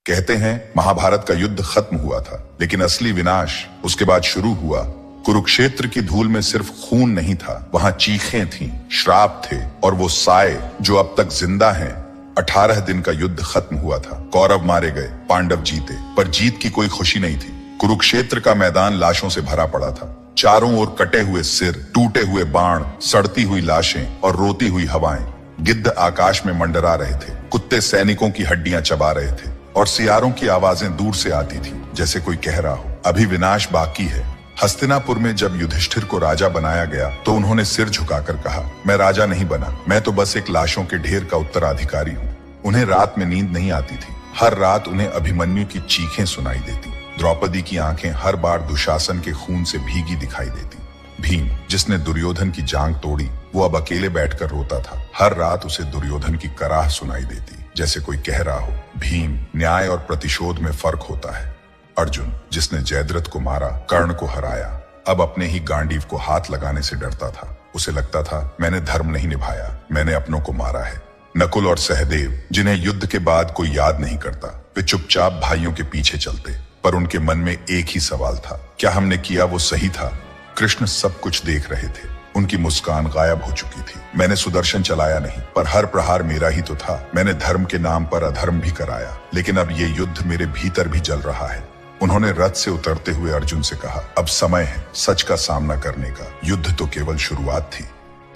कहते हैं महाभारत का युद्ध खत्म हुआ था, लेकिन असली विनाश उसके बाद शुरू हुआ। कुरुक्षेत्र की धूल में सिर्फ खून नहीं था, वहां चीखें थीं, श्राप थे और वो साए जो अब तक जिंदा हैं। 18 दिन का युद्ध खत्म हुआ था। कौरव मारे गए, पांडव जीते, पर जीत की कोई खुशी नहीं थी। कुरुक्षेत्र का मैदान लाशों से भरा पड़ा था। चारों ओर कटे हुए सिर, टूटे हुए बाण, सड़ती हुई लाशें और रोती हुई हवाएं। गिद्ध आकाश में मंडरा रहे थे, कुत्ते सैनिकों की हड्डियां चबा रहे थे और सियारों की आवाजें दूर से आती थी, जैसे कोई कह रहा हो, अभी विनाश बाकी है। हस्तिनापुर में जब युधिष्ठिर को राजा बनाया गया तो उन्होंने सिर झुकाकर कहा, मैं राजा नहीं बना, मैं तो बस एक लाशों के ढेर का उत्तराधिकारी हूँ। उन्हें रात में नींद नहीं आती थी। हर रात उन्हें अभिमन्यु की चीखें सुनाई देती। द्रौपदी की आंखें हर बार दुशासन के खून से भीगी दिखाई देती। भीम, जिसने दुर्योधन की जांग तोड़ी, वो अब अकेले बैठकर रोता था। हर रात उसे दुर्योधन की कराह सुनाई देती, जैसे कोई कह रहा हो, भीम, न्याय और प्रतिशोध में फर्क होता है। अर्जुन, जिसने जयद्रथ को मारा, कर्ण को हराया, अब अपने ही गांडीव को हाथ लगाने से डरता था। उसे लगता था, मैंने धर्म नहीं निभाया, मैंने अपनों को मारा है। नकुल और सहदेव, जिन्हें युद्ध के बाद कोई याद नहीं करता, वे चुपचाप भाइयों के पीछे चलते, पर उनके मन में एक ही सवाल था, क्या हमने किया वो सही था? कृष्ण सब कुछ देख रहे थे। उनकी मुस्कान गायब हो चुकी थी। मैंने सुदर्शन चलाया नहीं, पर हर प्रहार मेरा ही तो था। मैंने धर्म के नाम पर अधर्म भी कराया, लेकिन अब ये युद्ध मेरे भीतर भी जल रहा है। उन्होंने रथ से उतरते हुए अर्जुन से कहा, अब समय है सच का सामना करने का। युद्ध तो केवल शुरुआत थी।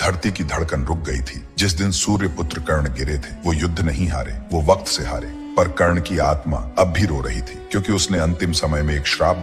धरती की धड़कन रुक गई थी। जिस दिन सूर्य पुत्र कर्ण गिरे थे, वो युद्ध नहीं हारे, वो वक्त से हारे। पर कर्ण की आत्मा अब भी रो रही थी, क्योंकि उसने अंतिम समय में एक श्राप